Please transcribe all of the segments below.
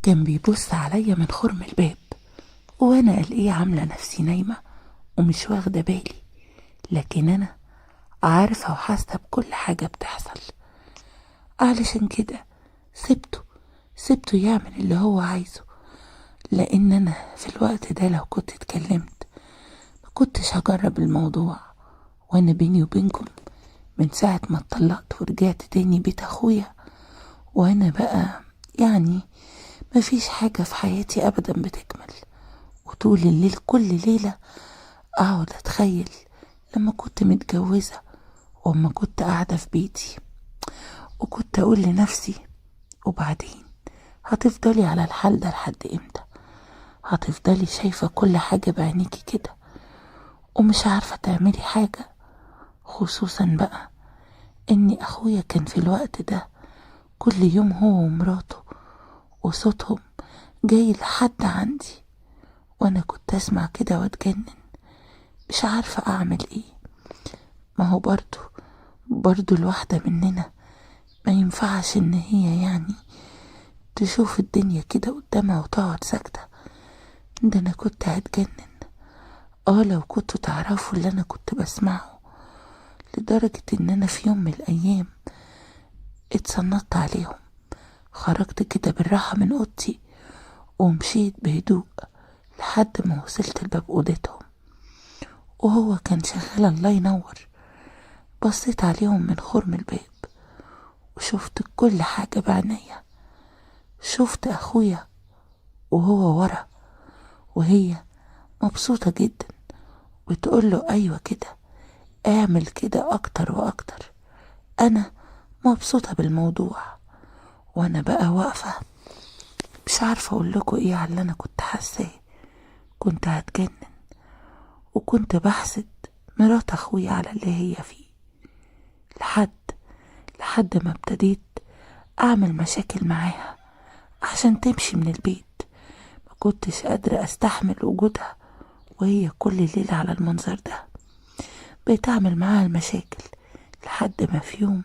كان بيبص عليا من خرم الباب، وانا الاقيه عامله نفسي نايمه ومش واخده بالي. لكن انا عارفه وحاسه بكل حاجه بتحصل. علشان كده سبته يعمل اللي هو عايزه، لان انا في الوقت ده لو كنت اتكلمت ما كنتش هجرب الموضوع. وانا بيني وبينكم من ساعه ما اتطلقت ورجعت تاني بيت اخويا، وانا بقى يعني مفيش حاجه في حياتي ابدا بتكمل. وطول الليل كل ليله اقعد اتخيل لما كنت متجوزه وأما كنت قاعده في بيتي، وكنت اقول لنفسي وبعدين هتفضلي على الحال ده لحد امتى؟ هتفضلي شايفة كل حاجة بعينيكي كده ومش عارفة تعملي حاجة؟ خصوصا بقى اني اخويا كان في الوقت ده كل يوم هو ومراته وصوتهم جاي لحد عندي، وانا كنت اسمع كده واتجنن، مش عارفة اعمل ايه. ما هو برضو الواحدة مننا ما ينفعش ان هي يعني تشوف الدنيا كده قدامها وتقعد ساكتة. ده انا كنت هتجنن. لو كنتوا تعرفوا اللي انا كنت بسمعه، لدرجة ان انا في يوم من الايام اتسنطت عليهم. خرجت كده بالراحة من اوضتي ومشيت بهدوء لحد ما وصلت لباب اوضتهم، وهو كان شغال الله ينور. بصيت عليهم من خرم الباب وشفت كل حاجة بعناية. شفت اخويا وهو ورا، وهي مبسوطة جدا بتقول له ايوه كده، اعمل كده اكتر واكتر، انا مبسوطة بالموضوع. وانا بقى واقفة مش عارفة اقول لكم ايه على اللي انا كنت حاساه. كنت هتجنن، وكنت بحسد مرات اخويا على اللي هي فيه، لحد ما ابتديت اعمل مشاكل معاها عشان تمشي من البيت. ما كنتش قادرة استحمل وجودها وهي كل ليلة على المنظر ده. بقيت اعمل معاها المشاكل لحد ما في يوم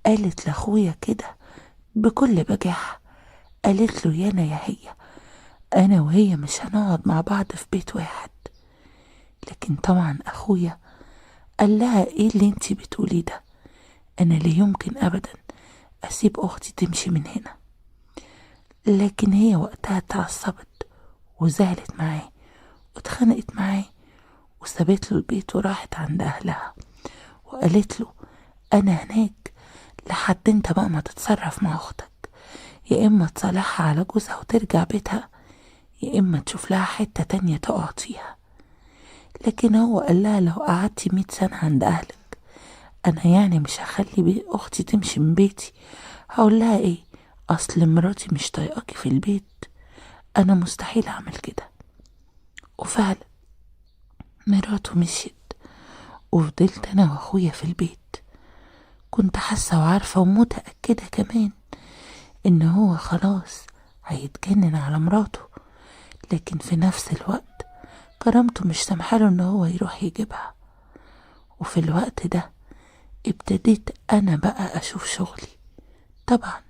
قالت لاخويا كده بكل بجاحة، قالت له يانا يا هي، انا وهي مش هنقعد مع بعض في بيت واحد. لكن طبعا اخويا قال لها ايه اللي انتي بتقوليه ده؟ انا لا يمكن ابدا اسيب اختي تمشي من هنا. لكن هي وقتها اتعصبت وزعلت معاه واتخانقت معاه وسابت له البيت وراحت عند اهلها، وقالت له انا هناك لحد انت بقى ما تتصرف مع اختك، يا اما تصالحها على جوزها وترجع بيتها، يا اما تشوف لها حتة تانية تقعد فيها. لكن هو قال لها لو قعدتي 100 سنة عند اهلك انا يعني مش هخلي اختي تمشي من بيتي. هقول لها ايه؟ اصل مراتي مش طايقاكي في البيت، انا مستحيل اعمل كده. وفعلا مراته مشيت وفضلت انا واخويا في البيت. كنت حاسه وعارفه ومتاكده كمان ان هو خلاص هيتجنن على مراته، لكن في نفس الوقت كرامته مش سامحاله ان هو يروح يجيبها. وفي الوقت ده ابتديت انا بقى اشوف شغلي. طبعا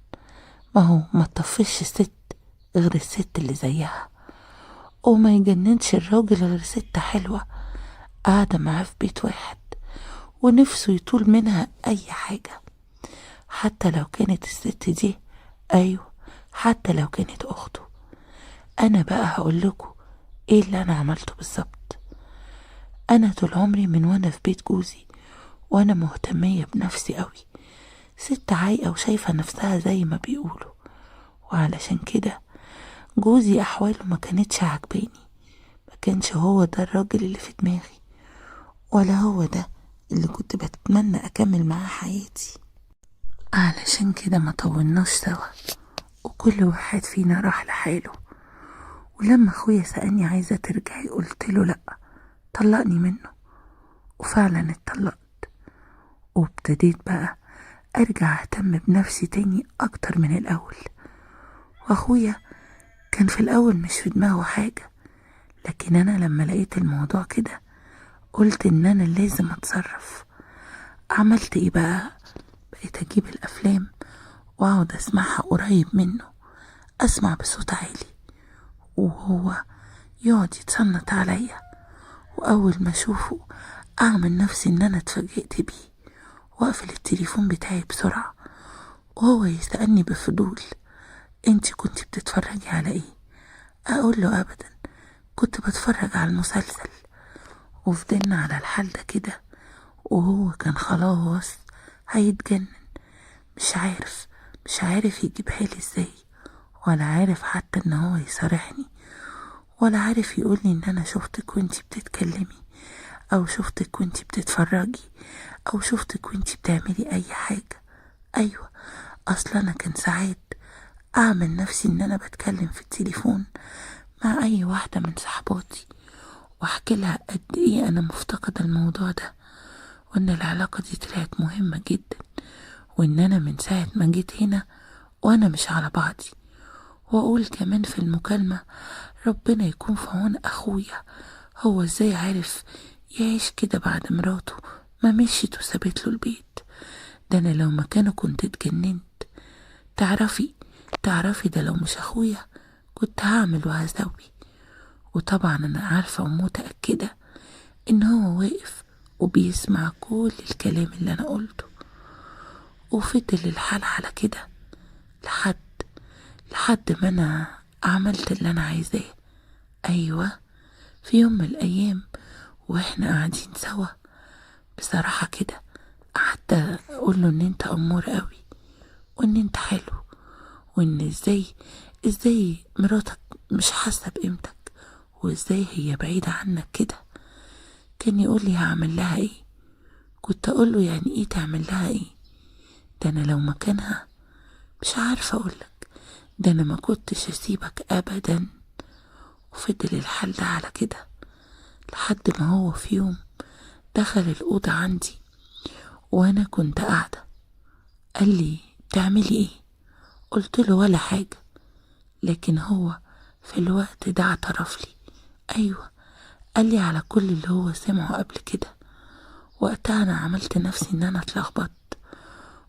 ما هو ما تطفش الست غير الست اللي زيها، وما يجننش الراجل غير ست حلوة قاعدة معاه في بيت واحد ونفسه يطول منها اي حاجة، حتى لو كانت الست دي، ايوه حتى لو كانت اخته. انا بقى هقول لكم ايه اللي انا عملته بالظبط. انا طول عمري من وانا في بيت جوزي وانا مهتمية بنفسي قوي، ست عايقة وشايفة نفسها زي ما بيقولوا. وعلشان كده جوزي احواله ما كانتش عجباني، ما كانش هو ده الراجل اللي في دماغي، ولا هو ده اللي كنت بتمنى اكمل معاه حياتي. علشان كده ما طولناش سوا وكل واحد فينا راح لحاله. ولما اخويا سألني عايزة ترجعي قلت له لأ، طلقني منه. وفعلا اتطلقت، وابتديت بقى ارجع اهتم بنفسي تاني اكتر من الاول. واخويا كان في الاول مش في دماغه حاجة، لكن انا لما لقيت الموضوع كده قلت ان انا لازم اتصرف. عملت ايه بقى؟ بقيت اجيب الافلام واقعد اسمعها قريب منه أسمع بصوت عالي وهو يقعد يتصنت عليا، وأول ما أشوفه أعمل نفسي إن أنا اتفاجئت بيه وأقفل التليفون بتاعي بسرعة، وهو يسألني بفضول: انتي كنتي بتتفرجي على ايه؟ أقول له: أبدا، كنت بتفرج على المسلسل. وفضلنا على الحال ده كده، وهو كان خلاص هيتجنن، مش عارف يجيبها لي ازاي، ولا عارف حتى ان هو يصارحني، ولا عارف يقولي ان انا شفتك وانتي بتتكلمي، او شفتك وانتي بتتفرجي، او شفتك وانتي بتعملي اي حاجة. ايوه، اصلا انا كان ساعات اعمل نفسي ان انا بتكلم في التليفون مع اي واحدة من صحباتي، واحكي لها قد ايه انا مفتقدة الموضوع ده، وان العلاقة دي طلعت مهمة جدا، وان انا من ساعة ما جيت هنا وانا مش على بعضي. واقول كمان في المكالمة: ربنا يكون في عون اخويا، هو ازاي عارف يعيش كده بعد مراته ما مشيت وسابت له البيت؟ ده انا لو مكانه كنت اتجننت. تعرفي ده لو مش اخويا كنت هعمل وهسوي. وطبعا انا عارفة ومتأكدة ان هو واقف وبيسمع كل الكلام اللي انا قلته. وفضل الحال على كده لحد ما انا عملت اللي انا عايزاه. ايوه، في يوم من الايام واحنا قاعدين سوا، بصراحة كده قعدت اقول له ان انت امور قوي، وان انت حلو، وان ازاي مراتك مش حاسة بقيمتك، وازاي هي بعيدة عنك كده. كان يقول لي: هعمل لها ايه؟ كنت اقول له: يعني ايه تعمل لها ايه؟ ده انا لو مكانها مش عارفة اقولك، ده انا ما كنتش اسيبك ابدا. وفضل الحال ده على كده لحد ما هو في يوم دخل الأوضة عندي وانا كنت قاعدة. قال لي: بتعملي ايه؟ قلت له: ولا حاجة. لكن هو في الوقت ده اعترف لي. ايوه، قال لي على كل اللي هو سمعه قبل كده. وقتها انا عملت نفسي ان انا اتلخبطت،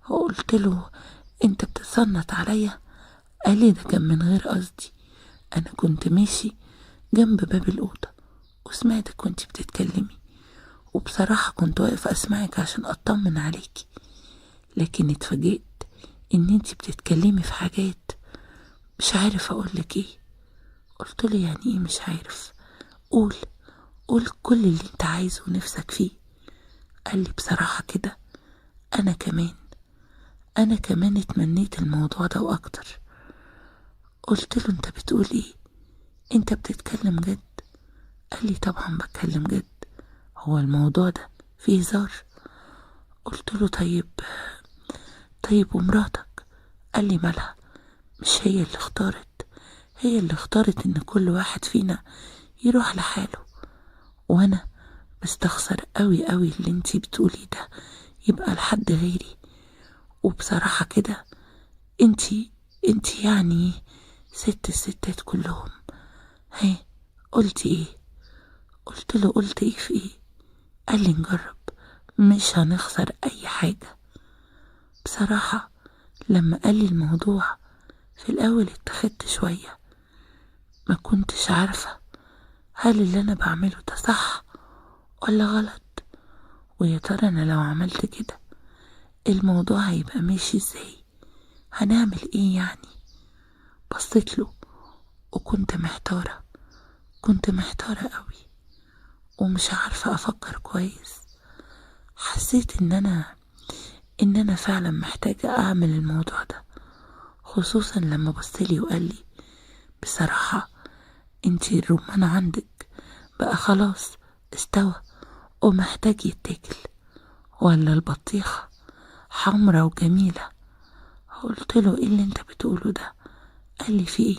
وقلت له: انت بتصنت عليا؟ قال لي: ده كان من غير قصدي، انا كنت ماشي جنب باب الأوضة وسمعتك وانتي بتتكلمي، وبصراحة كنت واقف اسمعك عشان اطمن عليكي، لكن اتفاجئت ان انتي بتتكلمي في حاجات مش عارف اقولك ايه. قلت له: يعني ايه مش عارف؟ قول قول كل اللي انت عايزه ونفسك فيه. قال لي: بصراحة كده انا كمان اتمنيت الموضوع ده واكتر. قلت له: انت بتقول ايه؟ انت بتتكلم جد؟ قال لي: طبعا بتكلم جد، هو الموضوع ده فيه هزار؟ قلت له: طيب ومراتك؟ قال لي: مالها؟ مش هي اللي اختارت ان كل واحد فينا يروح لحاله، وانا بستخسر قوي اللي انتي بتقولي ده يبقى لحد غيري. وبصراحة كده انتي يعني ست الستات كلهم. هي قلتي ايه؟ قلت له: قلت ايه في ايه؟ قال لي: نجرب، مش هنخسر اي حاجة. بصراحة لما قال لي الموضوع في الاول اتخدت شوية، ما كنتش عارفة هل اللي انا بعمله ده صح ولا غلط، ويا ترى انا لو عملت كده الموضوع هيبقى ماشي ازاي، هنعمل ايه يعني. بصيت له وكنت محتارة قوي، ومش عارفة افكر كويس. حسيت ان انا فعلا محتاجة اعمل الموضوع ده، خصوصا لما بصلي وقال لي: بصراحة انتي الرمان عندك بقى خلاص استوى ومحتاج يتاكل، ولا البطيخة حمرا وجميلة. قلت له: ايه اللي انت بتقوله ده؟ قال لي: في ايه؟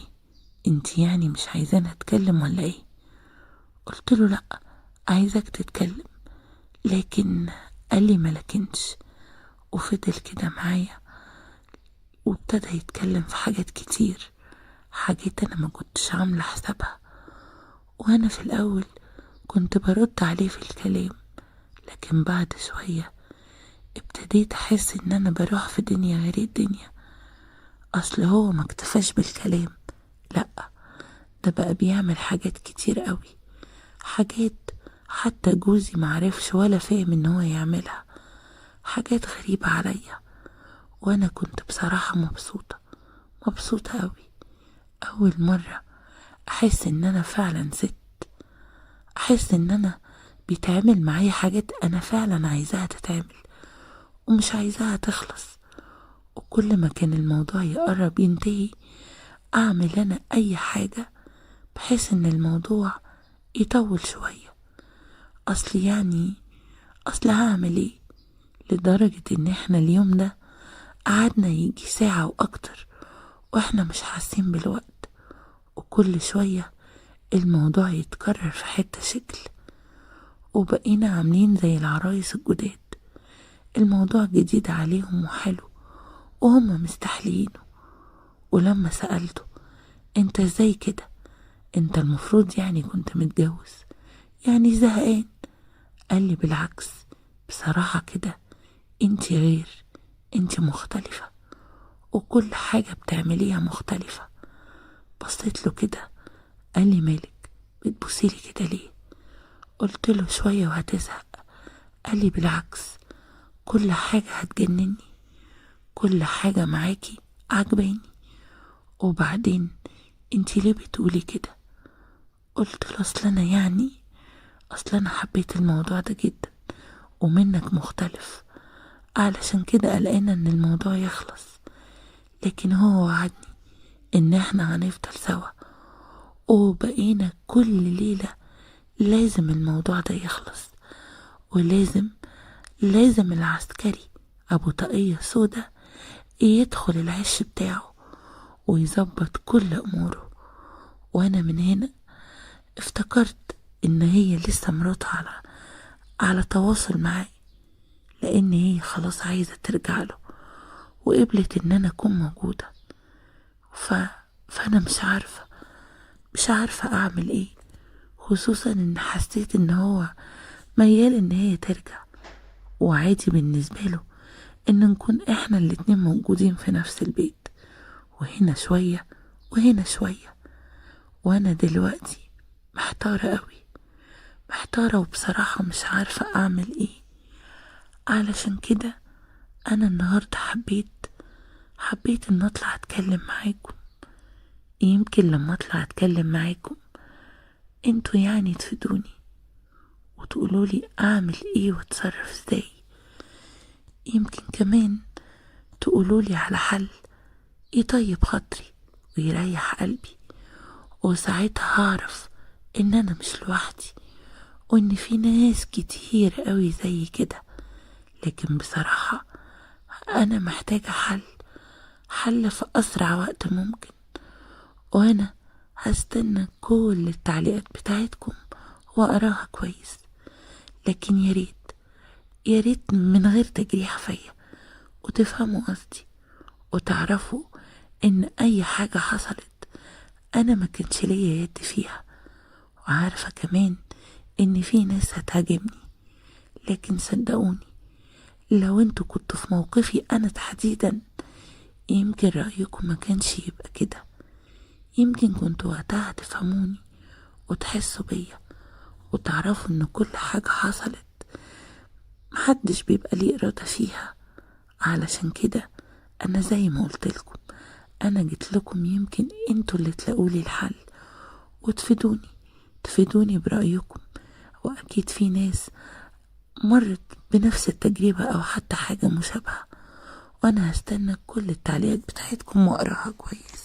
انتي يعني مش عايزاني اتكلم ولا ايه؟ قلت له: لا، عايزك تتكلم. لكن قال لي: ملكنش. وفضل كده معايا وابتدى يتكلم في حاجات كتير، حاجات انا ما كنتش عاملة حسابها. وانا في الاول كنت برد عليه في الكلام، لكن بعد شوية ابتديت احس ان انا بروح في دنيا غير الدنيا. اصل هو ما اكتفاش بالكلام، ده بقى بيعمل حاجات كتير قوي، حاجات حتى جوزي معرفش ولا فاهم ان هو يعملها، حاجات غريبة عليا. وانا كنت بصراحة مبسوطة قوي. اول مرة احس ان انا فعلا ست، احس ان انا بيتعمل معايا حاجات انا فعلا عايزاها تتعمل ومش عايزاها تخلص. وكل ما كان الموضوع يقرب ينتهي اعمل انا اي حاجة بحيث ان الموضوع يطول شوية. اصل هعمل ايه؟ لدرجة ان احنا اليوم ده قعدنا يجي ساعة واكتر واحنا مش حاسين بالوقت، وكل شوية الموضوع يتكرر في حتة شكل، وبقينا عاملين زي العرايس الجداد، الموضوع جديد عليهم وحلو وهم مستحليينه. ولما سألته انت ازاي كده؟ انت المفروض يعني كنت متجوز، يعني زهقان. قال لي بالعكس، بصراحة كده انت غير، انت مختلفة وكل حاجة بتعمليها مختلفة. بصيت له كده، قال لي مالك بتبصيلي كده ليه؟ قلت له شوية وهتزهق. قال لي بالعكس، كل حاجة هتجنني، كل حاجة معاكي عجباني. وبعدين انتي ليه بتقولي كده؟ قلت له اصل انا حبيت الموضوع ده جدا ومنك مختلف، علشان كده قلقانة ان الموضوع يخلص. لكن هو وعدني ان احنا هنفضل سوا، وبقينا كل ليلة لازم الموضوع ده يخلص، ولازم العسكري ابو طاقية سودا يدخل العش بتاعه ويظبط كل اموره. وانا من هنا افتكرت ان هي لسه مراته على تواصل معاه، لان هي خلاص عايزة ترجع له وقبلت ان انا اكون موجودة. فانا مش عارفة اعمل ايه، خصوصا ان حسيت ان هو ميال ان هي ترجع، وعادي بالنسبة له ان نكون احنا الاتنين موجودين في نفس البيت، وهنا شوية وهنا شوية. وانا دلوقتي محتارة قوي، محتارة وبصراحة مش عارفة اعمل ايه. علشان كده انا النهاردة حبيت ان اطلع اتكلم معاكم. يمكن لما اطلع اتكلم معاكم انتوا يعني تفيدوني وتقولولي اعمل ايه واتصرف ازاي. يمكن كمان تقولولي على حل يطيب خاطري ويريح قلبي، وساعتها هعرف ان انا مش لوحدي وان في ناس كتير قوي زي كده. لكن بصراحة انا محتاجة حل في اسرع وقت ممكن، وانا هستنى كل التعليقات بتاعتكم واقراها كويس. لكن يا ريت من غير تجريح فيا، وتفهموا قصدي وتعرفوا ان اي حاجة حصلت انا ما كانش ليا يد فيها. وعارفة كمان ان في ناس هتهاجمني، لكن صدقوني لو انتوا كنتوا في موقفي انا تحديدا يمكن رأيكم ما كانش يبقى كده. يمكن كنتوا وقتها هتفهموني وتحسوا بيا وتعرفوا ان كل حاجة حصلت محدش بيبقى ليه إرادة فيها. علشان كده انا زي ما قلتلكم، انا جيت لكم يمكن انتوا اللي تلاقولي الحل تفيدوني برأيكم. واكيد في ناس مرت بنفس التجربة او حتى حاجة مشابهة، وانا هستنى كل التعليقات بتاعتكم واقراها كويس.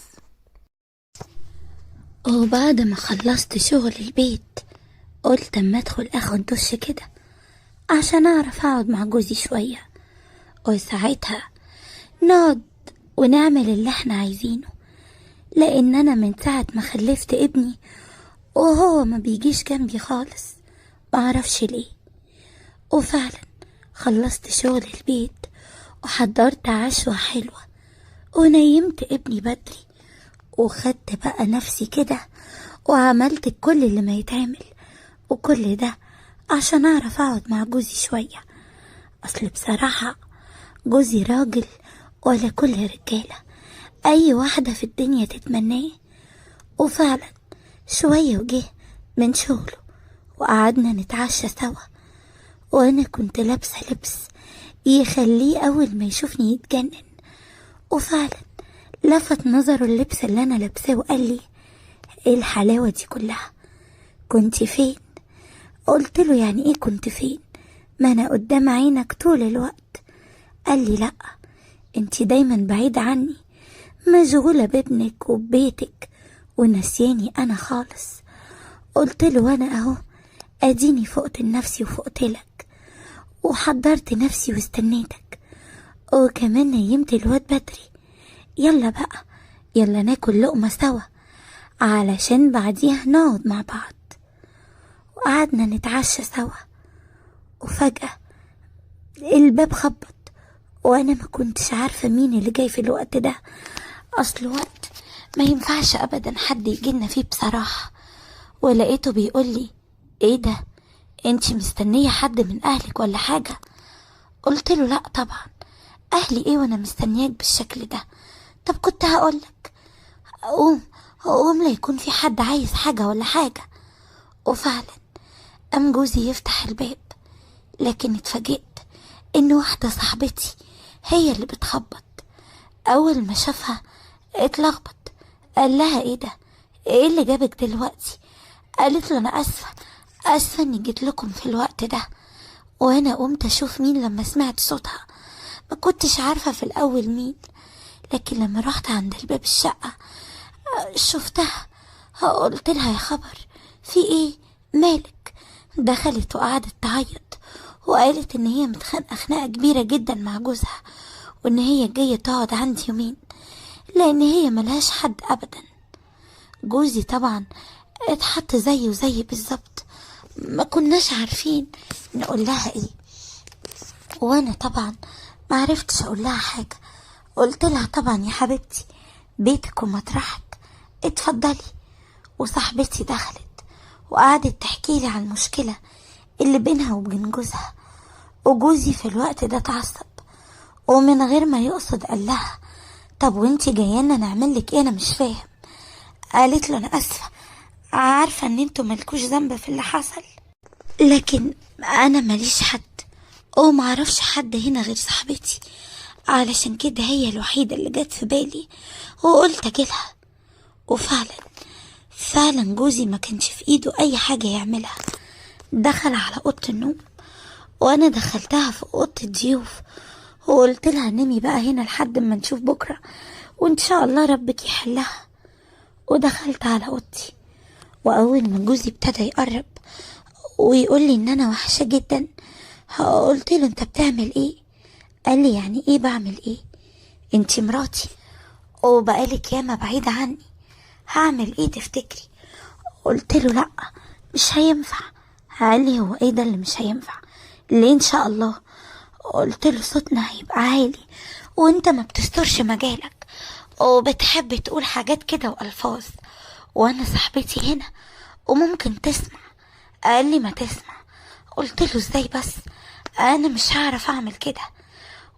وبعد ما خلصت شغل البيت قلت اما ادخل اخد دش كده عشان اعرف اقعد مع جوزي شوية، وساعتها نقعد ونعمل اللي احنا عايزينه. لان انا من ساعة ما خلفت ابني وهو ما بيجيش جنبي خالص، معرفش ليه. وفعلا خلصت شغل البيت وحضرت عشوة حلوة ونيمت ابني بدري، وخدت بقى نفسي كده وعملت كل اللي ما يتعمل، وكل ده عشان اعرف اقعد مع جوزي شوية. اصل بصراحة جوزي راجل ولا كل رجالة، اي واحدة في الدنيا تتمناه. وفعلا شوية وجه من شغله وقعدنا نتعشى سوا، وانا كنت لابسة لبس يخليه اول ما يشوفني يتجنن. وفعلا لفت نظره اللبس اللي انا لابساه وقال لي: ايه الحلاوة دي كلها؟ كنت فين؟ قلت له: يعني ايه كنت فين؟ ما انا قدام عينك طول الوقت. قال لي: لا، انتي دايما بعيدة عني، مشغولة بابنك وببيتك ونسياني انا خالص. قلت له: وانا اهو اديني فقت لنفسي وفقت لك وحضرت نفسي واستنيتك، وكمان نيمت الواد بدري. يلا بقى، يلا ناكل لقمة سوا علشان بعديها نقعد مع بعض. وقعدنا نتعشى سوا، وفجأة الباب خبط، وانا ما كنتش عارفة مين اللي جاي في الوقت ده. اصل وقت ما ينفعش ابدا حد يجينا فيه بصراحة. ولقيته بيقولي: ايه ده، انتي مستنية حد من اهلك ولا حاجة؟ قلت له: لا طبعا، اهلي ايه وانا مستنياك بالشكل ده؟ طب كنت هقولك قوم لا يكون في حد عايز حاجة ولا حاجة. وفعلا قام جوزي يفتح الباب، لكن اتفاجئت ان واحدة صاحبتي هي اللي بتخبط. اول ما شافها اتلخبط، قال لها: ايه ده، ايه اللي جابك دلوقتي؟ قالت له: انا اسفة اني جيت لكم في الوقت ده. وانا قمت اشوف مين لما سمعت صوتها. ما كنتش عارفة في الاول مين، لكن لما رحت عند الباب الشقة شفتها. قلت لها: يا خبر، في ايه، مالك؟ دخلت وقعدت تعيط، وقالت ان هي متخانقة خناقة كبيرة جدا مع جوزها، وان هي جاية تقعد عندي يومين لان هي ملهاش حد ابدا. جوزي طبعا اتحط زيه وزي بالظبط، ما كناش عارفين نقول لها ايه. وانا طبعا ما عرفتش اقول لها حاجة. قلت لها: طبعا يا حبيبتي، بيتك ومطرحك، اتفضلي. وصاحبتي دخلت وقعدت تحكي لي عن المشكلة اللي بينها وبين جوزها. وجوزي في الوقت ده اتعصب، ومن غير ما يقصد قال لها: طب وانتي جايانا نعمل لك ايه؟ انا مش فاهم. قالت له: انا اسفة، عارفة ان انتوا ملكوش ذنب في اللي حصل، لكن انا ماليش حد ومعرفش حد هنا غير صاحبتي، علشان كده هي الوحيدة اللي جت في بالي وقلت اجيلها. وفعلا جوزي ما كانش في ايده اي حاجة يعملها. دخل على اوضة النوم، وانا دخلتها في اوضة الضيوف وقلت لها: نمي بقى هنا لحد ما نشوف بكرة، وان شاء الله ربك يحلها. ودخلت على اوضتي، واول ما جوزي ابتدى يقرب ويقول لي ان انا وحشة جدا، قلت له: انت بتعمل ايه؟ قال لي: يعني ايه بعمل ايه؟ انتي مراتي وبقالك ياما بعيدة عني، هعمل ايه تفتكري؟ قلت له: لا، مش هينفع. قال لي: هو ايه ده اللي مش هينفع؟ ليه ان شاء الله؟ قلت له: صوتنا هيبقى عالي، وانت ما بتسترش مجالك وبتحب تقول حاجات كده والفاظ، وانا صاحبتي هنا وممكن تسمع. قال لي: ما تسمع. قلت له: ازاي بس، انا مش هعرف اعمل كده.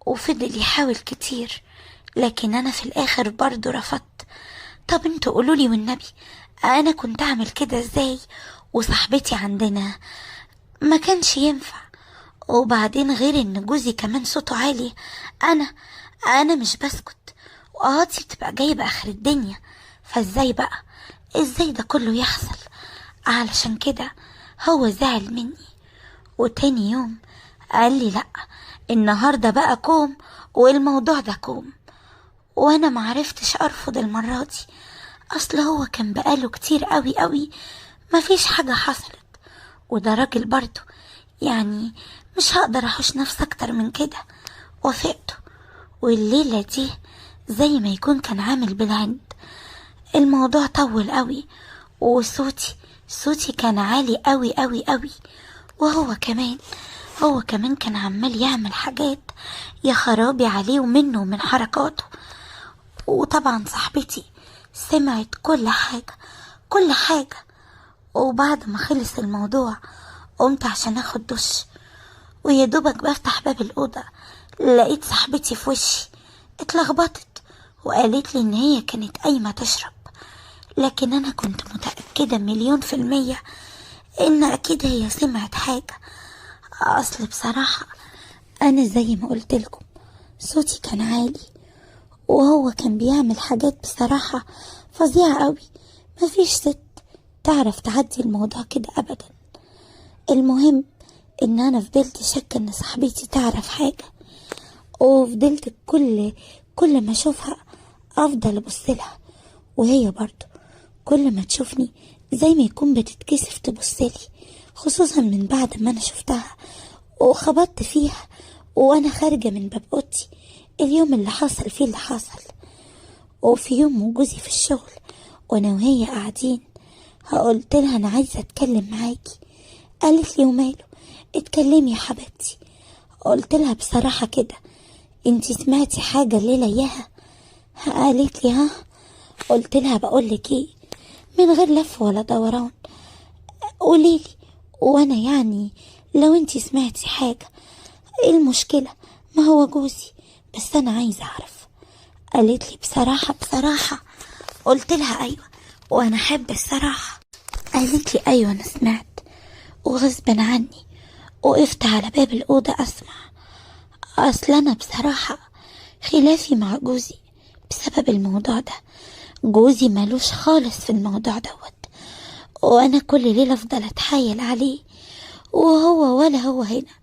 وفضل يحاول كتير، لكن انا في الاخر برضو رفضت. طب انتوا قولولي والنبي، انا كنت اعمل كده ازاي وصاحبتي عندنا؟ ما كانش ينفع. وبعدين غير ان جوزي كمان صوته عالي، انا مش بسكت، وقاعدتي بتبقى جايبه اخر الدنيا. فازاي بقى، ازاي ده كله يحصل؟ علشان كده هو زعل مني. وتاني يوم قال لي: لا، النهارده بقى كوم، والموضوع ده كوم. وانا معرفتش ارفض المرة دي، اصل هو كان بقاله كتير قوي قوي مفيش حاجة حصلت، وده راجل برضو، يعني مش هقدر احوش نفسي اكتر من كده. وافقته، والليلة دي زي ما يكون كان عامل بالعند. الموضوع طول قوي، صوتي كان عالي قوي قوي قوي. وهو كمان كان عمال يعمل حاجات يا خرابي عليه ومنه ومن حركاته. وطبعا صاحبتي سمعت كل حاجة. وبعد ما خلص الموضوع قمت عشان اخد دش، ويا دوبك بفتح باب الأوضة لقيت صاحبتي في وشي. اتلخبطت وقالت لي ان هي كانت قايمة تشرب، لكن انا كنت متأكدة كده 1,000,000% ان اكيد هي سمعت حاجة. اصل بصراحة انا زي ما قلت لكم صوتي كان عالي، وهو كان بيعمل حاجات بصراحة فظيعة قوي. مفيش ست تعرف تعدي الموضوع كده ابدا. المهم ان انا فضلت شاكة ان صاحبتي تعرف حاجة، وفضلت كل ما اشوفها افضل ابصلها، وهي برضو كل ما تشوفني زي ما يكون بتتكسف تبصلي، خصوصا من بعد ما انا شفتها وخبطت فيها وانا خارجة من باب اوضتي اليوم اللي حصل فيه اللي حصل. وفي يوم وجوزي في الشغل وانا وهي قاعدين، قلت لها انا عايزة اتكلم معاكي. قالت لي وماله، اتكلمي يا حبيبتي. قلت لها بصراحة كده، انتي سمعتي حاجة الليلة اياها؟ قالت لي ها. قلت لها بقولك ايه، من غير لف ولا دوران قوليلي، وانا يعني لو انتي سمعتي حاجة ايه المشكلة؟ ما هو جوزي، بس انا عايزة اعرف. قالت لي بصراحة. قلت لها ايوه، وانا احب الصراحة. قالت لي ايوه انا سمعت، وغصبا عني وقفت على باب الأوضة اسمع. اصل انا بصراحة خلافي مع جوزي بسبب الموضوع ده. جوزي مالوش خالص في الموضوع دوت، وانا كل ليلة افضل اتحايل عليه وهو ولا هو هنا،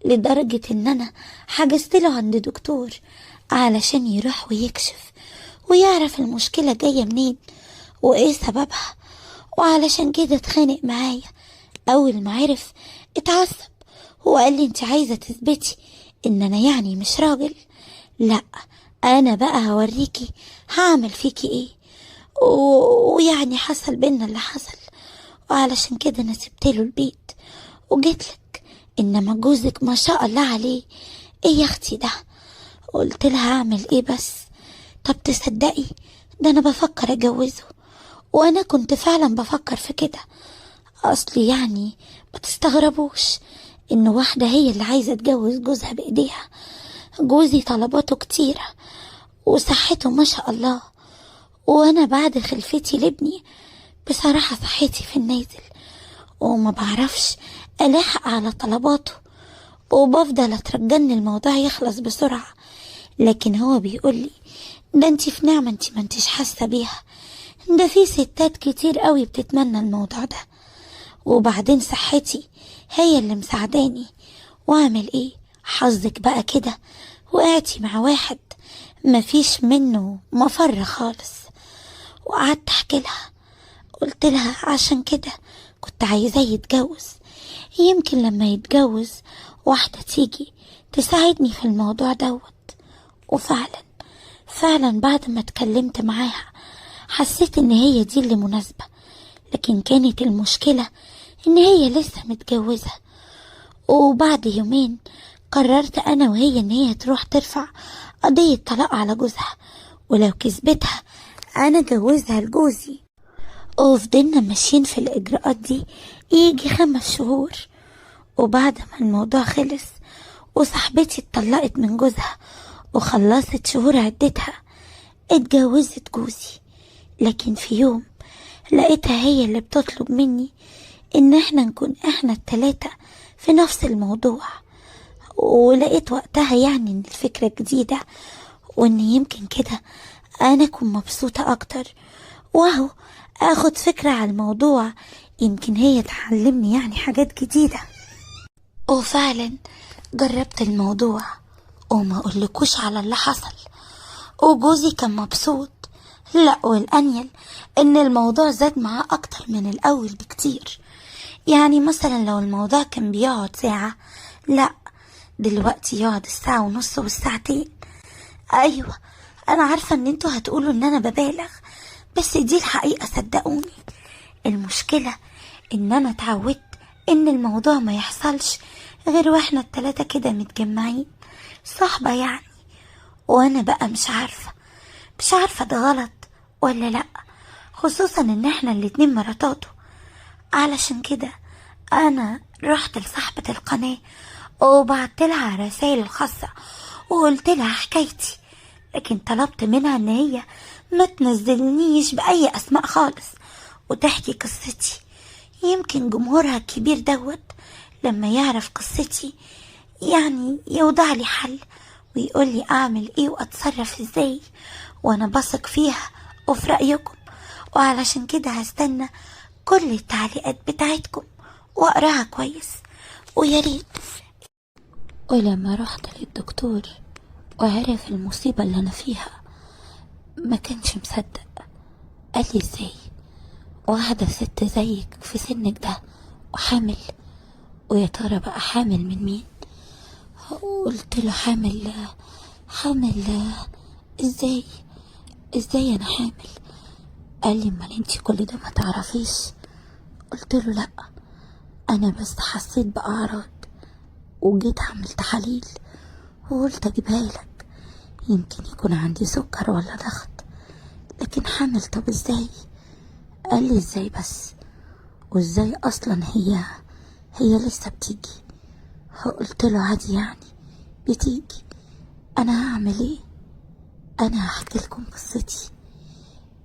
لدرجة ان انا حجزت له عند دكتور علشان يروح ويكشف ويعرف المشكلة جاية منين وايه سببها. وعلشان كده اتخانق معايا. اول ما عرف اتعصب وقال لي انت عايزة تثبتي ان انا يعني مش راجل؟ لا، انا بقى هوريكي هعمل فيكي ايه. ويعني حصل بينا اللي حصل، وعلشان كده انا سبتله البيت وجيتلك. انما جوزك ما شاء الله عليه، ايه يا اختي ده؟ قلت لها اعمل ايه بس؟ طب تصدقي ده انا بفكر اتجوزه، وانا كنت فعلا بفكر في كده. اصلي يعني ما تستغربوش ان واحدة هي اللي عايزة تجوز جوزها بايديها. جوزي طلباته كتيرة وصحته ما شاء الله، وانا بعد خلفتي لابني بصراحة صحتي في النازل، وما بعرفش الاحق على طلباته، وبفضل اترجن الموضوع يخلص بسرعة. لكن هو بيقولي ده انتي في نعمة انتي ما انتيش حاسة بيها، ده في ستات كتير قوي بتتمنى الموضوع ده، وبعدين صحتي هي اللي مساعداني. واعمل ايه؟ حظك بقى كده وقعتي مع واحد مفيش منه مفر خالص. وقعدت احكي لها، قلت لها عشان كده كنت عايزاه يتجوز، يمكن لما يتجوز واحدة تيجي تساعدني في الموضوع دوت. وفعلا بعد ما اتكلمت معاها حسيت ان هي دي اللي مناسبة. لكن كانت المشكلة ان هي لسه متجوزة. وبعد يومين قررت انا وهي ان هي تروح ترفع قضية طلاق على جوزها، ولو كسبتها انا جوزها لجوزي. وفضلنا ماشيين في الاجراءات دي يجي 5 شهور. وبعد ما الموضوع خلص وصاحبتي اتطلقت من جوزها وخلصت شهور عدتها، اتجوزت جوزي. لكن في يوم لقيتها هي اللي بتطلب مني ان احنا نكون احنا التلاتة في نفس الموضوع. ولقيت وقتها يعني ان الفكرة جديدة، وان يمكن كده انا اكون مبسوطة اكتر، واهو اخد فكرة على الموضوع، يمكن هي تعلمني يعني حاجات جديدة. وفعلا جربت الموضوع وما اقولكوش على اللي حصل، وجوزي كان مبسوط. لا، والانيل ان الموضوع زاد معاه اكتر من الاول بكتير. يعني مثلا لو الموضوع كان بيقعد ساعة، لا دلوقتي يقعد 1.5 ساعة والساعتين. ايوه انا عارفة ان انتوا هتقولوا ان انا ببالغ، بس دي الحقيقة صدقوني. المشكلة ان انا اتعودت ان الموضوع ما يحصلش غير واحنا التلاتة كده متجمعين صحبة يعني. وانا بقى مش عارفة ده غلط ولا لا، خصوصا ان احنا الاتنين مراتاته. علشان كده انا رحت لصاحبة القناة وبعت لها رسائل الخاصة وقلت لها حكايتي، لكن طلبت منها ان هي ما تنزلنيش باي اسماء خالص، وتحكي قصتي. يمكن جمهورها الكبير لما يعرف قصتي يعني يوضع لي حل ويقول لي اعمل ايه واتصرف ازاي، وانا بثق فيها وفي رأيكم. وعلشان كده هستنى كل التعليقات بتاعتكم واقراها كويس ويا ريت. ولما رحت للدكتور وعرف المصيبة اللي انا فيها ما كانش مصدق. قال لي ازاي واحدة ست زيك في سنك ده وحامل؟ ويا ترى بقى حامل من مين؟ قلت له حامل ازاي انا حامل؟ قال لي امال انتي كل ده ما تعرفيش؟ قلت له لا، انا بس حسيت باعراض وجيت عملت تحاليل وقلت اجيبها لك، يمكن يكون عندي سكر ولا ضغط، لكن حامل طب ازاي؟ قال لي ازاي بس، وازاي اصلا هي لسه بتيجي؟ قلت له عادي يعني بتيجي، انا هعمل ايه؟ انا هحكي لكم قصتي،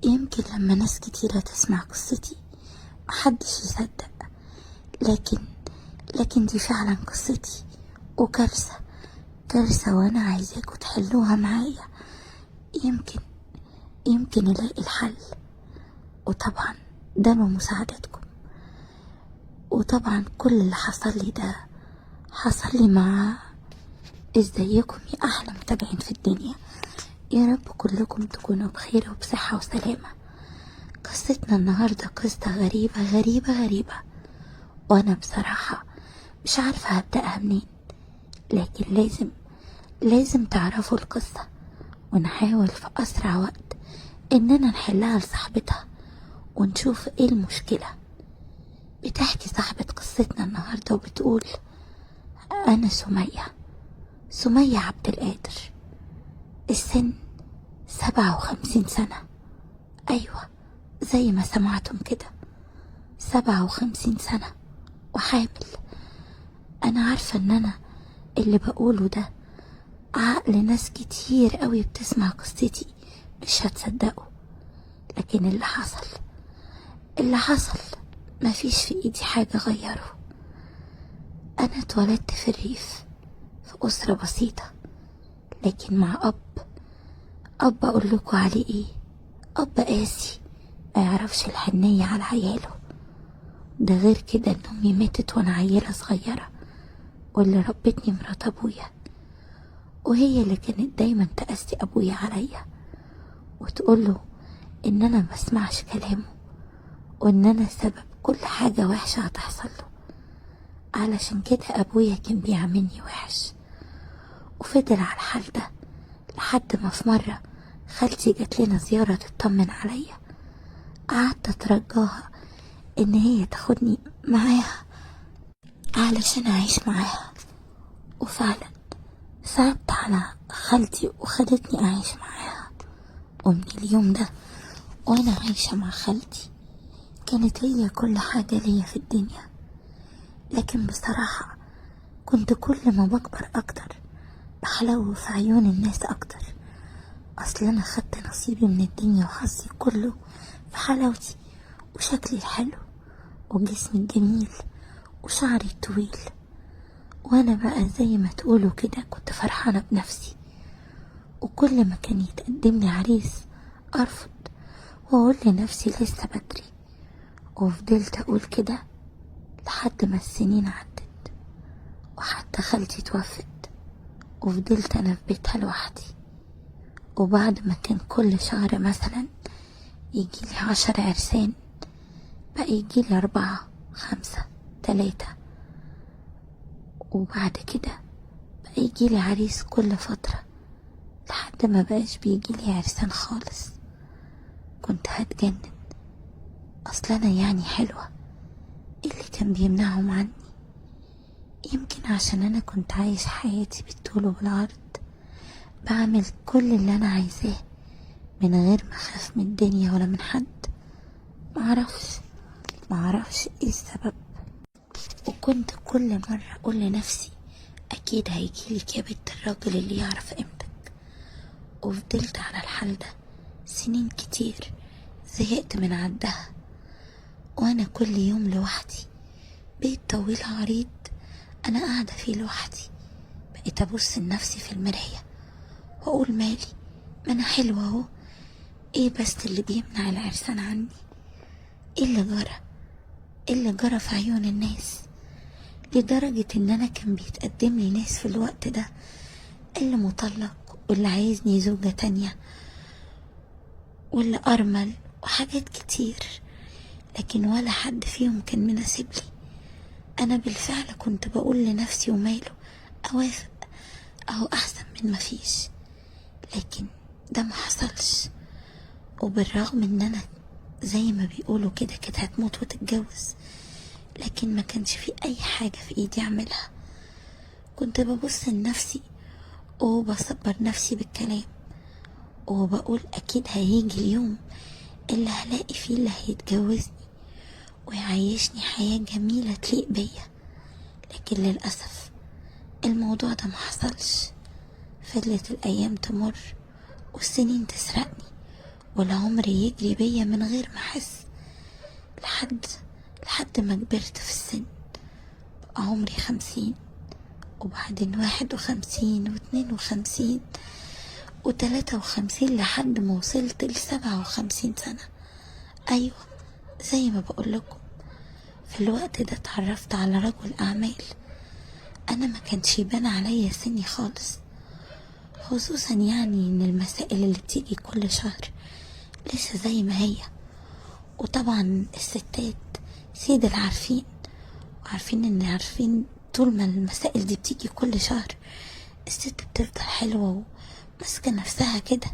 يمكن لما ناس كتيرة تسمع قصتي محدش يصدق، لكن دي فعلا قصتي وكارثة وانا عايزاكم تحلوها معايا، يمكن الاقي الحل. وطبعا ده بمساعدتكم. وطبعا كل اللي حصل لي ده حصل لي مع ازيكم يا احلى متابعين في الدنيا. يا رب كلكم تكونوا بخير وبصحة وسلامة. قصتنا النهاردة قصة غريبة، وانا بصراحة مش عارفة هبدأها منين، لكن لازم تعرفوا القصة ونحاول في اسرع وقت اننا نحلها لصاحبتها ونشوف ايه المشكلة. بتحكي صاحبة قصتنا النهاردة وبتقول: انا سمية عبد القادر، السن 57 سنة. ايوه زي ما سمعتم كده، 57 سنة وحامل. انا عارفة ان انا اللي بقوله ده عقل ناس كتير قوي بتسمع قصتي مش هتصدقوا، لكن اللي حصل مفيش في ايدي حاجة غيره. انا اتولدت في الريف في اسرة بسيطة، لكن مع اب اقول لكم عليه ايه؟ اب قاسي ما يعرفش الحنية على عياله. ده غير كده ان امي ماتت وانا عيلة صغيرة، واللي ربتني مرات ابويا، وهي اللي كانت دايما تقسي ابويا عليا وتقوله ان انا مسمعش كلامه وان انا سبب كل حاجة وحشة هتحصل له. علشان كده ابويا كان بيعاملني وحش، وفضل على الحال ده لحد ما في مرة خالتي جات لنا زيارة تطمن عليا. قعدت اترجاها ان هي تاخدني معاها علشان اعيش معاها، وفعلا صعبت على خالتي وخدتني اعيش معاها. ومن اليوم ده وانا عايشة مع خالتي كانت هي كل حاجة ليا في الدنيا. لكن بصراحة كنت كل ما بكبر اكتر بحلو في عيون الناس اكتر، اصل انا خدت نصيبي من الدنيا وحظي كله في حلاوتي وشكلي الحلو وجسمي الجميل وشعري الطويل. وانا بقى زي ما تقولوا كده كنت فرحانة بنفسي، وكل ما كان يتقدم لي عريس ارفض واقول لنفسي لسه بدري. وفضلت اقول كده لحد ما السنين عدت وحتى خالتي توفت، وفضلت انا في بيتها لوحدي. وبعد ما كان كل شهر مثلا يجيلي 10 عرسان بقى يجيلي 4 5 3، وبعد كده بقى يجيلي عريس كل فترة لحد ما بقاش بيجيلي عرسان خالص. كنت هتجنن، اصل انا يعني حلوة، إيه اللي كان بيمنعهم عني؟ يمكن عشان انا كنت عايش حياتي بالطول وبالعرض، بعمل كل اللي انا عايزاه من غير ما اخاف من الدنيا ولا من حد. معرفش ايه السبب. وكنت كل مرة اقول لنفسي اكيد هيجيلك يا بنت الراجل اللي يعرف قيمتك. وفضلت على الحال ده سنين كتير، زهقت من عدها. وانا كل يوم لوحدي، بيت طويل عريض انا قاعدة فيه لوحدي. بقيت ابص لنفسي في المراية واقول مالي، ما انا حلوة اهو، ايه بس اللي بيمنع العرسان عني؟ ايه اللي جرى؟ ايه اللي جرى في عيون الناس لدرجة ان انا كان بيتقدم لي ناس في الوقت ده، اللي مطلق واللي عايزني زوجة تانية واللي ارمل وحاجات كتير، لكن ولا حد فيهم كان مناسب لي. انا بالفعل كنت بقول لنفسي وماله، اوافق اهو احسن من مفيش، لكن ده ما حصلش. وبالرغم ان انا زي ما بيقولوا كده كده هتموت وتتجوز، لكن ما كانش في اي حاجة في ايدي اعملها. كنت ببص لنفسي وبصبر نفسي بالكلام، وبقول اكيد هيجي اليوم اللي هلاقي فيه اللي هيتجوزني ويعيشني حياة جميلة تليق بيا. لكن للأسف الموضوع ده ما حصلش. فضلت الأيام تمر والسنين تسرقني والعمر يجري بيا من غير ما أحس، لحد ما كبرت في السن. بقى عمري 50، وبعدين 51 و52 و53، لحد ما وصلت ل57 سنة. أيوة، زي ما بقولكم، في الوقت ده اتعرفت على رجل أعمال. أنا ما كانش يبان عليا سني خالص، خصوصا يعني إن المسائل اللي بتيجي كل شهر لسه زي ما هي. وطبعا الستات سيد العارفين، عارفين طول ما المسائل دي بتيجي كل شهر الست بتفضل حلوة وماسكة نفسها كده.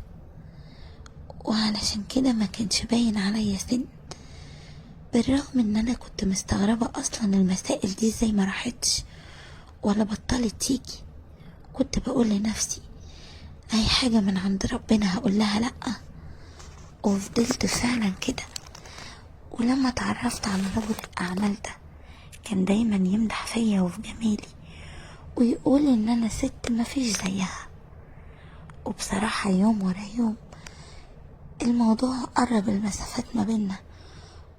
وعلشان كده ما كانش باين عليا سن، بالرغم ان انا كنت مستغربة اصلا المسائل دي زي ما راحتش ولا بطلت تيجي. كنت بقول لنفسي اي حاجة من عند ربنا هقول لها لأ، وفضلت فعلا كده. ولما اتعرفت على رجل الاعمال ده كان دايما يمدح فيا وفي جمالي، ويقول ان انا ست مفيش زيها. وبصراحة يوم ورا يوم الموضوع قرب المسافات ما بينا،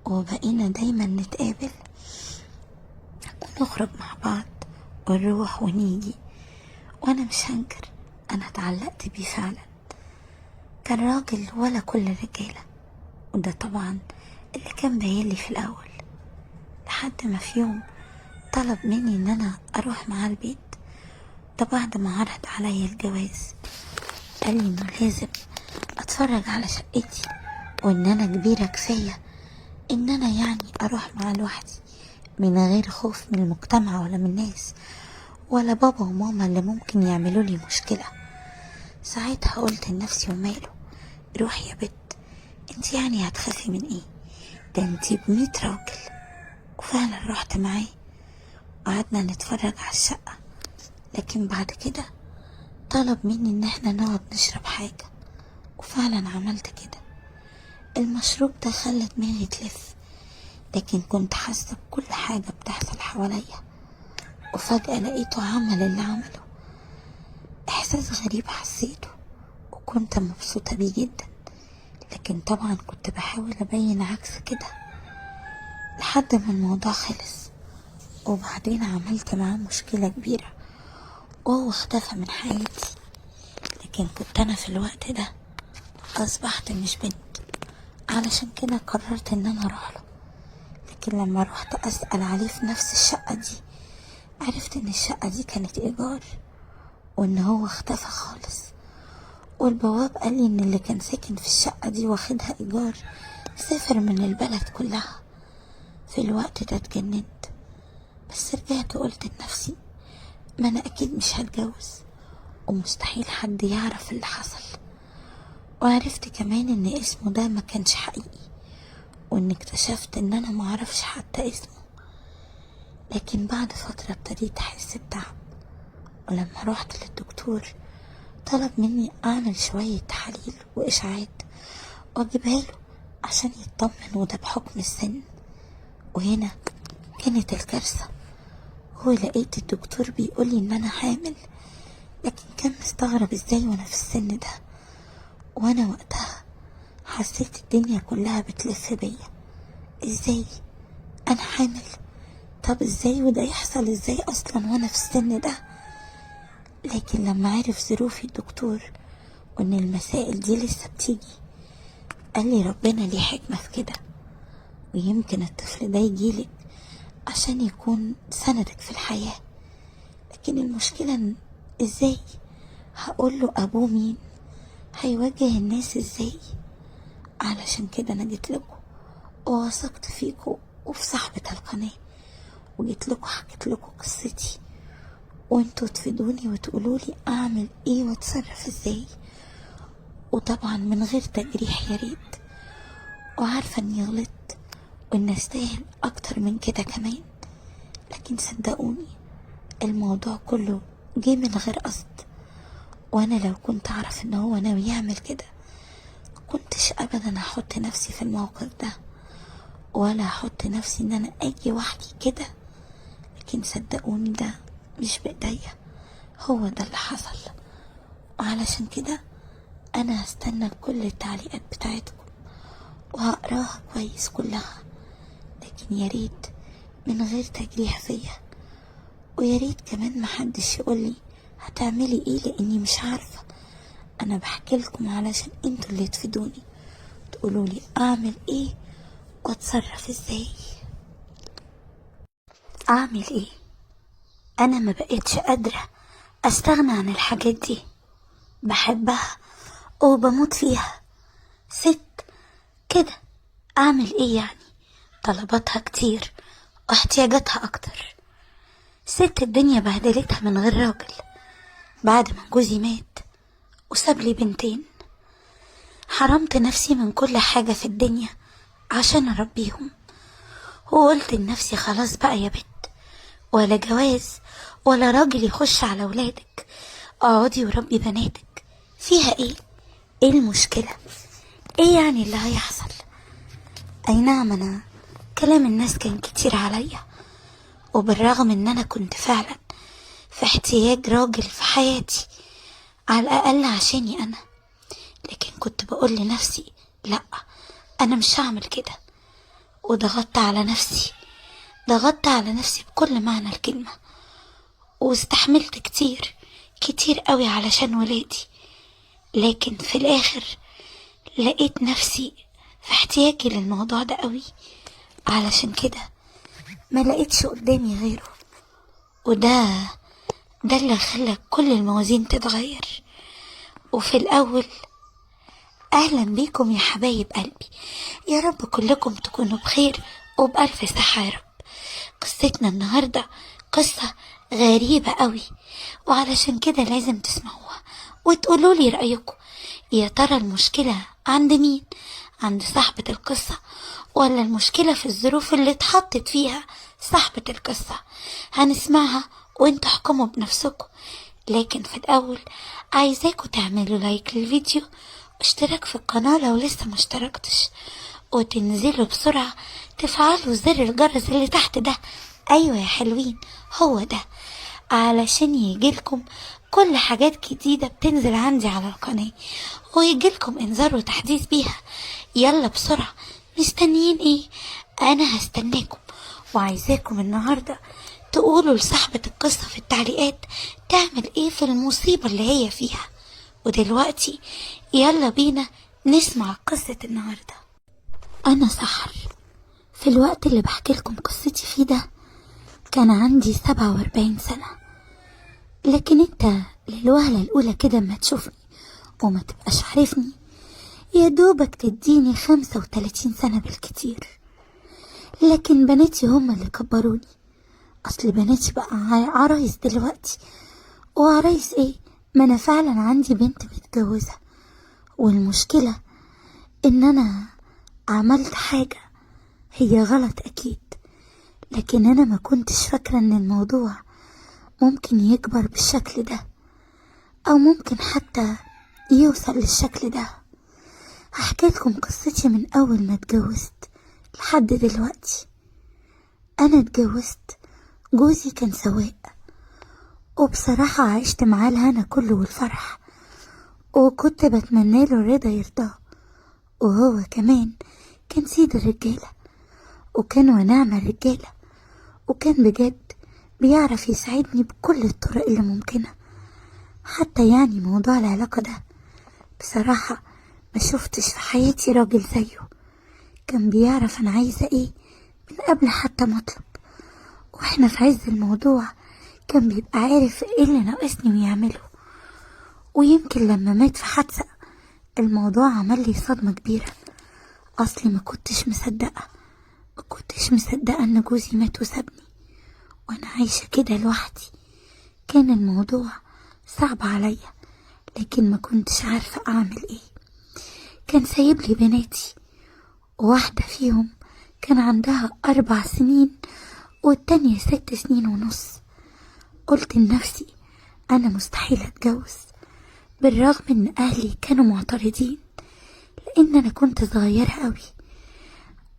وبقينا دايما نتقابل ونخرج مع بعض ونروح ونيجي. وانا مش هنكر، انا اتعلقت بيه فعلا. كان راجل ولا كل الرجالة، وده طبعا اللي كان باينلي في الاول، لحد ما في يوم طلب مني ان انا اروح معاه البيت. ده بعد ما عرض عليا الجواز، قال لي انه لازم اتفرج على شقتي، وان انا كبيرة كفاية ان انا يعني اروح معاه لوحدي من غير خوف من المجتمع ولا من الناس ولا بابا وماما اللي ممكن يعملوا لي مشكلة. ساعتها قلت لنفسي وماله، روحي يا بت، انت يعني هتخافي من ايه؟ ده انت ب100 راجل. وفعلا رحت معاه، قعدنا نتفرج على الشقة. لكن بعد كده طلب مني ان احنا نقعد نشرب حاجة، وفعلا عملت كده. المشروب ده خلى دماغي تلف، لكن كنت حاسة بكل حاجة بتحصل حواليا. وفجأة لقيته عمل اللي عمله. احساس غريب حسيته، وكنت مبسوطة بيه جدا، لكن طبعا كنت بحاول ابين عكس كده لحد ما الموضوع خلص. وبعدين عملت معاه مشكلة كبيرة وهو اختفى من حياتي. لكن كنت انا في الوقت ده اصبحت مش بنت، علشان كده قررت ان انا اروح له. لكن لما رحت اسأل عليه في نفس الشقة دي، عرفت ان الشقة دي كانت ايجار، وان هو اختفى خالص. والبواب قال لي ان اللي كان ساكن في الشقة دي واخدها ايجار سافر من البلد كلها. في الوقت ده اتجننت، بس رجعت وقلت لنفسي ما انا اكيد مش هتجوز، ومستحيل حد يعرف اللي حصل. وعرفت كمان ان اسمه ده ما كانش حقيقي، وان اكتشفت ان انا معرفش حتى اسمه. لكن بعد فترة ابتديت احس بتعب، ولما روحت للدكتور طلب مني اعمل شوية تحاليل واشعاعات واجيبها له عشان يطمن، وده بحكم السن. وهنا كانت الكارثة. هو لقيت الدكتور بيقولي ان انا حامل، لكن كان مستغرب ازاي وانا في السن ده. وانا وقتها حسيت الدنيا كلها بتلف بيا. ازاي انا حامل. طب ازاي وده يحصل ازاي اصلا وانا في السن ده؟ لكن لما عرف ظروفي الدكتور وان المسائل دي لسه بتيجي، قال لي ربنا ليه حكمة في كده، ويمكن الطفل ده يجيلك عشان يكون سندك في الحياة. لكن المشكلة ازاي هقول له ابوه مين، هيوجه الناس ازاي؟ علشان كده انا جيت لكم ووثقت فيكم وفي صاحبة القناة، وجيت لكم حكيت لكم قصتي، وانتوا تفيدوني وتقولولي اعمل ايه واتصرف ازاي. وطبعا من غير تجريح يا ريت، وعارفة اني غلطت وان استاهل اكتر من كده كمان، لكن صدقوني الموضوع كله جه من غير قصد. وانا لو كنت اعرف ان هو ناوي يعمل كده كنتش ابدا هحط نفسي في الموقف ده، ولا هحط نفسي ان انا اجي وحدي كده. لكن صدقوني ده مش بايديا، هو ده اللي حصل. وعلشان كده انا هستنى كل التعليقات بتاعتكم وهقراها كويس كلها، لكن يا ريت من غير تجريح فيا، ويا ريت كمان محدش يقولي هتعملي ايه، لاني مش عارفة. انا بحكي لكم علشان انتوا اللي تفيدوني، تقولولي اعمل ايه واتصرف ازاي. اعمل ايه؟ انا ما بقتش قادرة استغنى عن الحاجات دي، بحبها وبموت فيها، ست كده. اعمل ايه يعني؟ طلباتها كتير واحتياجاتها اكتر. ست الدنيا بهدلتها من غير راجل بعد ما جوزي مات وساب لي بنتين. حرمت نفسي من كل حاجة في الدنيا عشان اربيهم، وقلت لنفسي خلاص بقى يا بت، ولا جواز ولا راجل يخش على ولادك، اقعدي وربي بناتك. فيها ايه؟ ايه المشكلة؟ ايه يعني اللي هيحصل؟ اي نعم انا كلام الناس كان كتير عليا، وبالرغم ان انا كنت فعلا في احتياج راجل في حياتي على الاقل عشاني انا، لكن كنت بقول لنفسي لا، انا مش هعمل كده. وضغطت على نفسي، ضغطت على نفسي بكل معنى الكلمة، واستحملت كتير كتير قوي علشان ولادي. لكن في الاخر لقيت نفسي في احتياجي للموضوع ده قوي، علشان كده ما لقيتش قدامي غيره. وده اللي خلى كل الموازين تتغير. وفي الاول اهلا بيكم يا حبايب قلبي، يا رب كلكم تكونوا بخير وبألف صحة يا رب. قصتنا النهاردة قصة غريبة قوي، وعلشان كده لازم تسمعوها وتقولوا لي رأيكم. يا ترى المشكلة عند مين؟ عند صاحبة القصة، ولا المشكلة في الظروف اللي اتحطت فيها صاحبة القصة؟ هنسمعها وانتوا احكموا بنفسكم. لكن في الأول عايزاكم تعملوا لايك للفيديو واشتراك في القناة لو لسه ما اشتركتش، وتنزلوا بسرعة تفعلوا زر الجرس اللي تحت ده. ايوه يا حلوين، هو ده، علشان يجيلكم كل حاجات جديدة بتنزل عندي على القناة، ويجيلكم انذار وتحديث بيها. يلا بسرعة، مستنيين ايه؟ انا هستناكم، وعايزاكم النهاردة تقولوا لصاحبة القصة في التعليقات تعمل ايه في المصيبة اللي هي فيها. ودلوقتي يلا بينا نسمع قصة النهاردة. انا سحر، في الوقت اللي بحكي لكم قصتي فيه ده كان عندي 47 سنة. لكن انت للوهلة الاولى كده ما تشوفني وما تبقاش عارفني، يا دوبك تديني 35 سنة بالكتير. لكن بناتي هما اللي كبروني، اصل بناتي بقى عرايس دلوقتي. وعرايس ايه؟ ما انا فعلا عندي بنت متجوزة. والمشكلة ان انا عملت حاجة هي غلط اكيد، لكن انا ما كنتش فاكرة ان الموضوع ممكن يكبر بالشكل ده، او ممكن حتى يوصل للشكل ده. هحكي لكم قصتي من اول ما اتجوزت لحد دلوقتي. انا اتجوزت، جوزي كان سواق، وبصراحة عشت معاه الهنا كله والفرح، وكنت بتمنى له الرضا يرضاه، وهو كمان كان سيد الرجالة. وكان ونعم الرجالة، وكان بجد بيعرف يساعدني بكل الطرق اللي ممكنة. حتى يعني موضوع العلاقة ده بصراحة ما شفتش في حياتي راجل زيه. كان بيعرف انا عايزة ايه من قبل حتى ما اطلب، واحنا في عز الموضوع كان بيبقى عارف ايه اللي ناقصني ويعمله. ويمكن لما مات في حادثة الموضوع عمل لي صدمة كبيرة. اصلي ما كنتش مصدقة ان جوزي مات وسابني وانا عايشة كده لوحدي. كان الموضوع صعب عليا، لكن ما كنتش عارفة اعمل ايه. كان سايب لي بناتي، واحدة فيهم كان عندها 4 سنين والتانية 6 سنين ونص. قلت لنفسي انا مستحيل اتجوز، بالرغم ان اهلي كانوا معترضين لان انا كنت صغيرة قوي.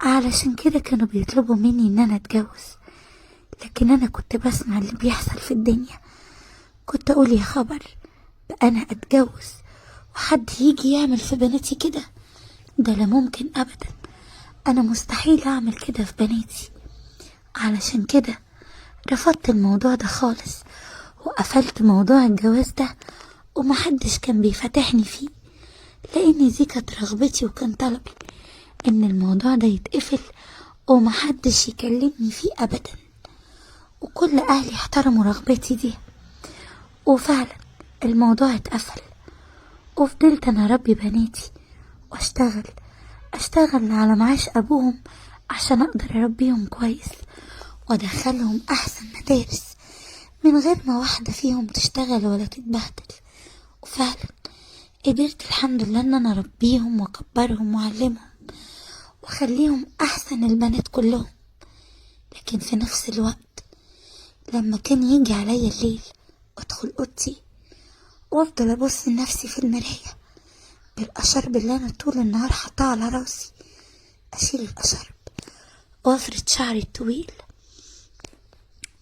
علشان كده كانوا بيطلبوا مني ان انا اتجوز، لكن انا كنت بسمع اللي بيحصل في الدنيا. كنت اقول يا خبر بقى انا اتجوز وحد يجي يعمل في بناتي كده؟ ده لا ممكن ابدا، انا مستحيل اعمل كده في بناتي. علشان كده رفضت الموضوع ده خالص، وقفلت موضوع الجواز ده ومحدش كان بيفتحني فيه، لان دي كانت رغبتي وكان طلبي ان الموضوع ده يتقفل ومحدش يكلمني فيه ابدا. وكل اهلي احترموا رغبتي دي، وفعلا الموضوع اتقفل. وفضلت انا اربي بناتي واشتغل على معاش ابوهم عشان اقدر اربيهم كويس وادخلهم احسن مدارس من غير ما واحدة فيهم تشتغل ولا تتبهدل. وفعلا قدرت الحمد لله ان انا اربيهم واكبرهم واعلمهم واخليهم احسن البنات كلهم. لكن في نفس الوقت لما كان يجي عليا الليل وادخل اوضتي وافضل ابص لنفسي في المراية بالاشرب اللي انا طول النهار حطاه على راسي، اشيل الاشرب وافرد شعري الطويل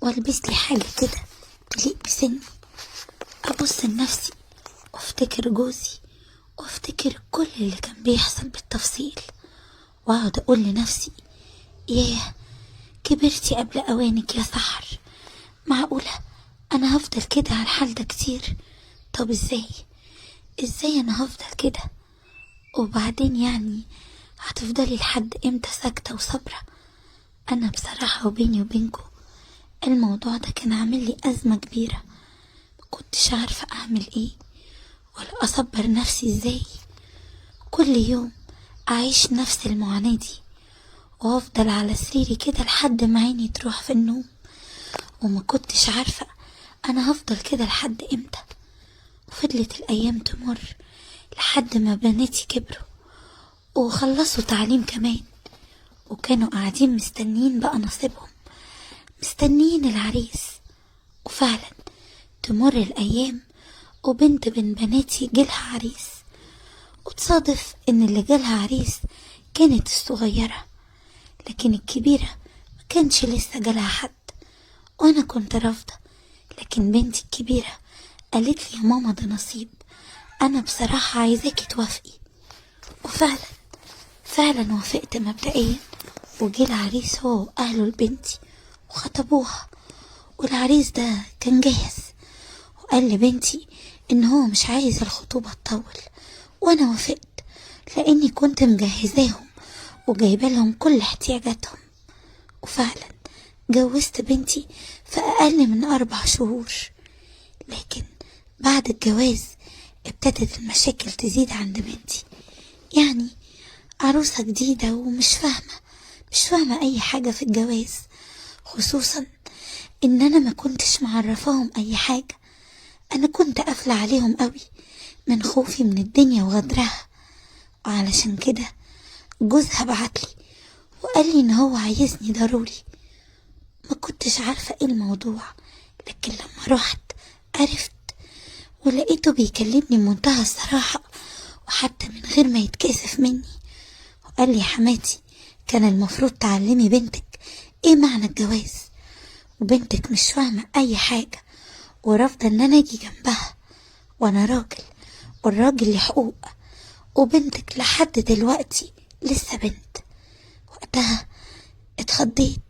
والبس لي حاجة كده تليق بسني، ابص لنفسي وافتكر جوزي وافتكر كل اللي كان بيحصل بالتفصيل، واقعد اقول لنفسي ياه كبرتي قبل اوانك يا سحر. معقولة انا هفضل كده على الحال ده كتير؟ طب ازاي انا هفضل كده؟ وبعدين يعني هتفضلي لحد امتى ساكتة وصبرة؟ انا بصراحة وبيني وبينكو الموضوع ده كان عامل لي ازمة كبيرة، مكنتش عارفة اعمل ايه ولا اصبر نفسي ازاي. كل يوم اعيش نفس المعاناة دي وافضل على سريري كده لحد ما عيني تروح في النوم، وما كنتش عارفة انا هفضل كده لحد امتى. وفضلت الايام تمر لحد ما بناتي كبروا وخلصوا تعليم كمان، وكانوا قاعدين مستنين بقى نصيبهم، مستنين العريس. وفعلا تمر الايام وبنت من بناتي جالها عريس، وتصادف ان اللي جالها عريس كانت الصغيرة، لكن الكبيرة ما كانش لسه جالها حد وانا كنت رافضة. لكن بنتي الكبيرة قالت لي يا ماما ده نصيب، انا بصراحة عايزاكي توافقي. وفعلا وافقت مبدئيا، وجه العريس هو واهله لبنتي وخطبوها. والعريس ده كان جاهز وقال لبنتي ان هو مش عايز الخطوبة تطول، وانا وافقت لاني كنت مجهزاهم وجايبه لهم كل احتياجاتهم. وفعلا جوزت بنتي في اقل من 4 شهور. لكن بعد الجواز ابتدت المشاكل تزيد عند بنتي، يعني عروسة جديدة ومش فاهمة اي حاجة في الجواز، خصوصا ان انا ما كنتش معرفاهم اي حاجة. انا كنت قافلة عليهم قوي من خوفي من الدنيا وغدرها. وعلشان كده جوزها بعتلي وقال لي ان هو عايزني ضروري. ما كنتش عارفة ايه الموضوع، لكن لما رحت عرفت ولقيته بيكلمني بمنتهى الصراحة وحتى من غير ما يتكسف مني، وقال لي يا حماتي كان المفروض تعلمي بنتك ايه معنى الجواز، وبنتك مش فاهمة اي حاجة ورافضة ان انا اجي جنبها، وانا راجل والراجل له حقوق، وبنتك لحد دلوقتي لسه بنت. وقتها اتخضيت.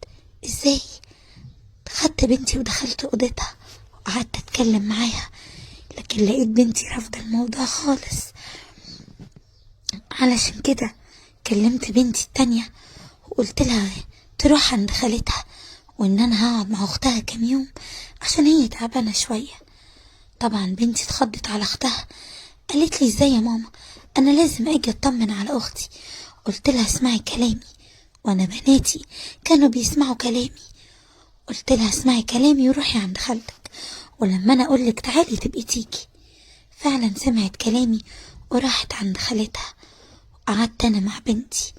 ازاي؟ خدت بنتي ودخلت اوضتها وقعدت اتكلم معاها، لكن لقيت بنتي رافضة الموضوع خالص. علشان كده كلمت بنتي التانية وقلت لها تروح عند خالتها، وان انا هقعد مع اختها كام يوم عشان هي تعبانة شوية. طبعا بنتي اتخضت على اختها، قالت لي ازاي يا ماما، انا لازم اجي اطمن على اختي. قلت لها اسمعي كلامي، وانا بناتي كانوا بيسمعوا كلامي. قلت لها اسمعي كلامي وروحي عند خالتك، ولما انا اقولك تعالي تبقي تيجي. فعلا سمعت كلامي وراحت عند خالتها، وقعدت انا مع بنتي.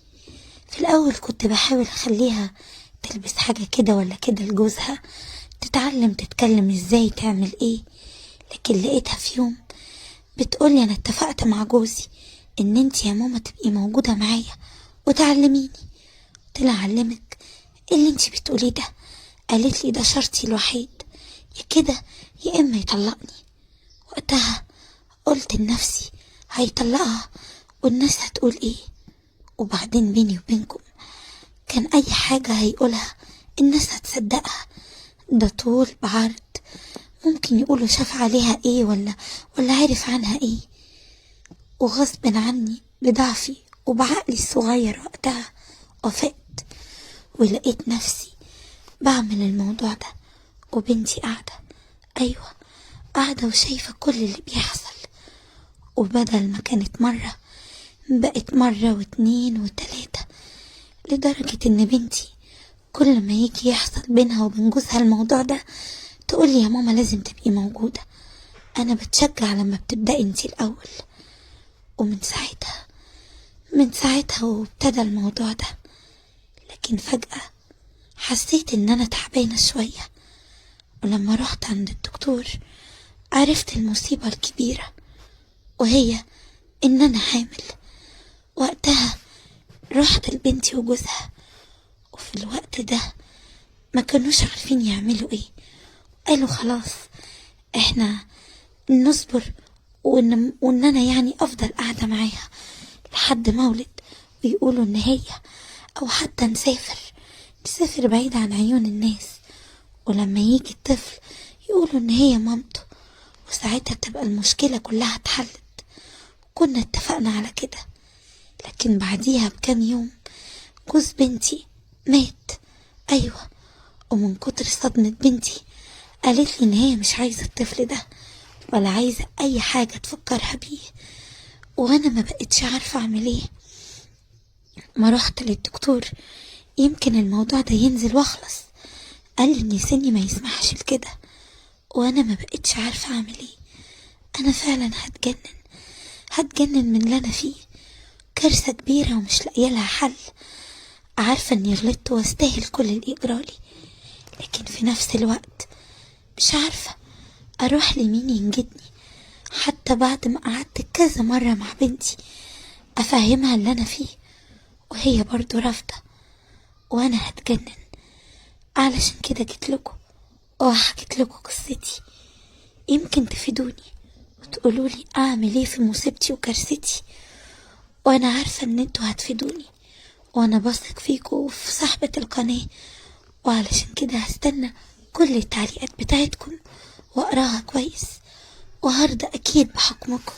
في الاول كنت بحاول اخليها تلبس حاجة كده ولا كده لجوزها، تتعلم تتكلم ازاي تعمل ايه، لكن لقيتها في يوم بتقولي انا اتفقت مع جوزي ان انت يا ماما تبقي موجودة معايا وتعلميني. قلت لها اعلمك؟ ايه اللي انت بتقوليه ده؟ قالت لي ده شرطي الوحيد، يا كده يا اما يطلقني. وقتها قلت لنفسي هيطلقها والناس هتقول ايه؟ وبعدين بيني وبينكم كان اي حاجة هيقولها الناس هتصدقها، ده طول بعرض، ممكن يقولوا شاف عليها ايه ولا عارف عنها ايه. وغصب عني بضعفي وبعقلي الصغير وقتها وافقت، ولقيت نفسي بعمل الموضوع ده وبنتي قاعدة. ايوه قاعدة وشايفة كل اللي بيحصل، وبدل ما كانت مرة بقت مرة واتنين وتلاتة، لدرجة ان بنتي كل ما يجي يحصل بينها وبين جوزها الموضوع ده تقولي يا ماما لازم تبقي موجودة. انا بتشجع لما بتبدأي انتي الاول. ومن ساعتها وابتدى الموضوع ده. لكن فجأة حسيت ان انا تعبانة شوية، ولما رحت عند الدكتور عرفت المصيبة الكبيرة، وهي ان انا حامل. وقتها رحت لبنتي وجوزها، وفي الوقت ده ما كانوش عارفين يعملوا ايه. قالوا خلاص احنا نصبر، وان انا يعني افضل قاعدة معاها لحد ما اولد، ويقولوا ان هي، او حتى نسافر بعيد عن عيون الناس، ولما يجي الطفل يقولوا ان هي مامته، وساعتها تبقى المشكلة كلها اتحلت. كنا اتفقنا على كده. لكن بعديها بكام يوم جوز بنتي مات. ايوه، ومن كتر صدمة بنتي قالت لي ان هي مش عايزة الطفل ده ولا عايزة اي حاجة تفكرها بيه، وانا ما بقتش عارفة اعمل ايه. ما رحت للدكتور يمكن الموضوع ده ينزل واخلص، قال لي ان سني ما يسمحش لكده، وانا ما بقتش عارفة اعمل ايه. انا فعلا هتجنن من اللي انا فيه، كارثة كبيرة ومش لاقيه لها حل. عارفة اني غلطت واستاهل كل اللي يجرالي، لكن في نفس الوقت مش عارفة اروح لمين ينجدني. حتى بعد ما قعدت كذا مرة مع بنتي افهمها اللي انا فيه، وهي برضو رافضة، وانا هتجنن. علشان كده جيت لكم وحكيت لكم قصتي، يمكن تفيدوني وتقولولي اعمل ايه في مصيبتي وكارثتي. وانا عارفة ان انتوا هتفيدوني، وانا بثق فيكم وفي صاحبة القناة، وعلشان كده هستنى كل التعليقات بتاعتكم واقراها كويس، وهرضى اكيد بحكمكم.